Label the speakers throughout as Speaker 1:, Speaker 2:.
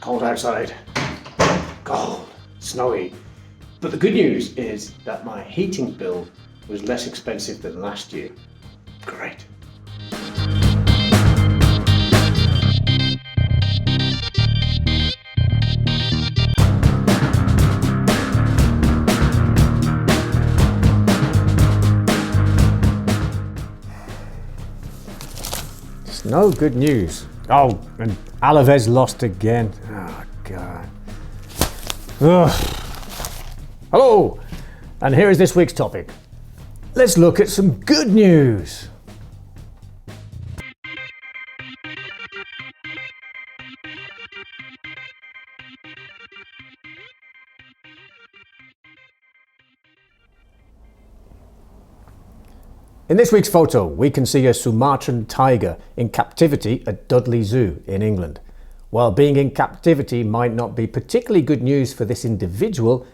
Speaker 1: cold outside. Cold, snowy. But the good news is that my heating bill was less expensive than last year. Great.
Speaker 2: It's no good news. Oh, and Alaves lost again. Oh, God. Ugh. Hello, and here is this week's topic. Let's look at some good news. In this week's photo, we can see a Sumatran tiger in captivity at Dudley Zoo in England. While being in captivity might not be particularly good news for this individual,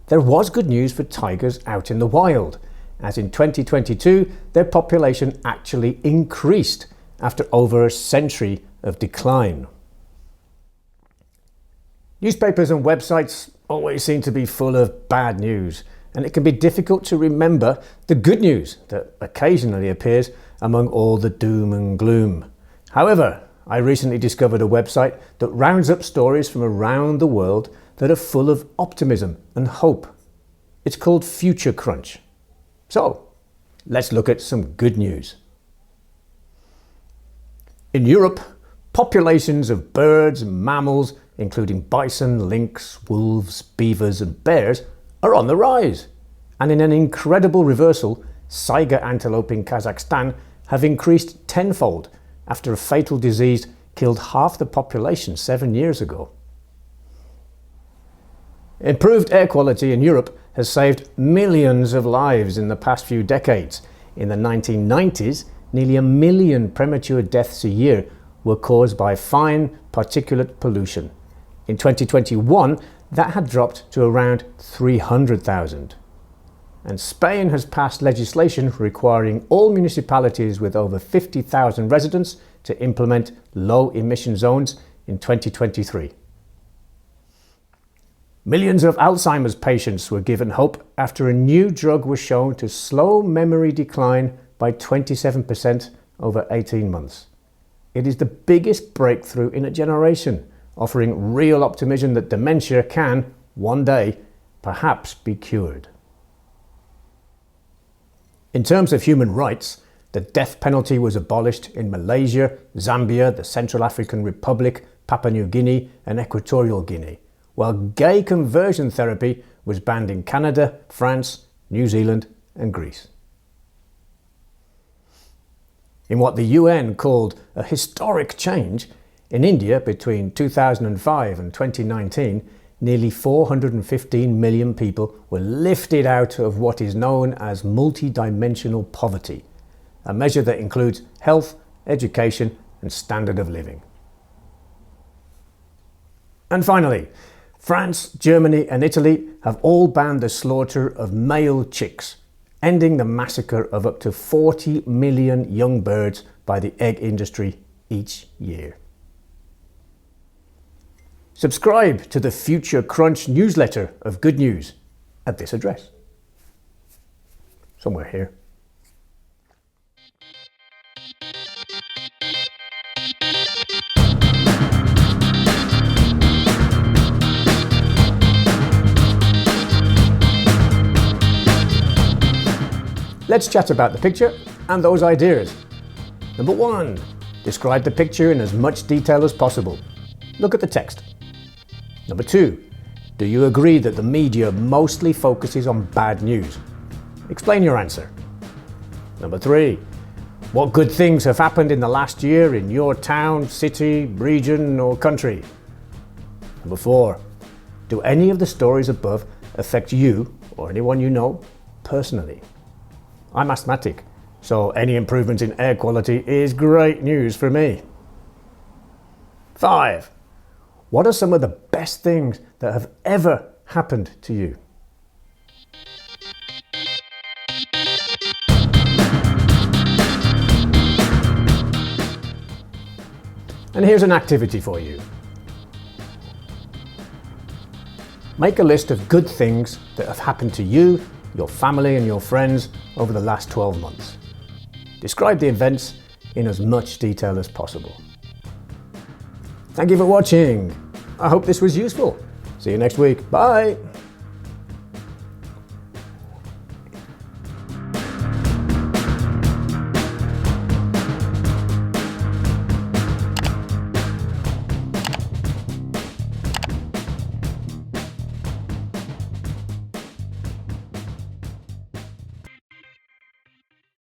Speaker 2: there was good news for tigers out in the wild, as in 2022 their population actually increased after over a century of decline. Newspapers and websites always seem to be full of bad news, and it can be difficult to remember the good news that occasionally appears among all the doom and gloom. However, I recently discovered a website that rounds up stories from around the world that are full of optimism and hope. It's called Future Crunch. So, let's look at some good news. In Europe, populations of birds and mammals, including bison, lynx, wolves, beavers and bears, are on the rise. And in an incredible reversal, Saiga antelope in Kazakhstan have increased tenfold after a fatal disease killed half the population 7 years ago. Improved air quality in Europe has saved millions of lives in the past few decades. In the 1990s, nearly 1 million premature deaths a year were caused by fine particulate pollution. In 2021, that had dropped to around 300,000. And Spain has passed legislation requiring all municipalities with over 50,000 residents to implement low emission zones in 2023. Millions of Alzheimer's patients were given hope after a new drug was shown to slow memory decline by 27% over 18 months. It is the biggest breakthrough in a generation, offering real optimism that dementia can, one day, perhaps be cured. In terms of human rights, the death penalty was abolished in Malaysia, Zambia, the Central African Republic, Papua New Guinea and Equatorial Guinea, while gay conversion therapy was banned in Canada, France, New Zealand and Greece. In what the UN called a historic change, in India between 2005 and 2019, nearly 415 million people were lifted out of what is known as multi-dimensional poverty, a measure that includes health, education and standard of living. And finally, France, Germany and Italy have all banned the slaughter of male chicks, ending the massacre of up to 40 million young birds by the egg industry each year. Subscribe to the Future Crunch newsletter of good news at this address. Somewhere here. Let's chat about the picture and those ideas. Number 1. Describe the picture in as much detail as possible. Look at the text. Number 2. Do you agree that the media mostly focuses on bad news? Explain your answer. Number 3. What good things have happened in the last year in your town, city, region or country? Number 4. Do any of the stories above affect you or anyone you know personally? I'm asthmatic, so any improvement in air quality is great news for me. 5. What are some of the best things that have ever happened to you? And here's an activity for you. Make a list of good things that have happened to you, your family and your friends over the last 12 months. Describe the events in as much detail as possible. Thank you for watching. I hope this was useful. See you next week. Bye.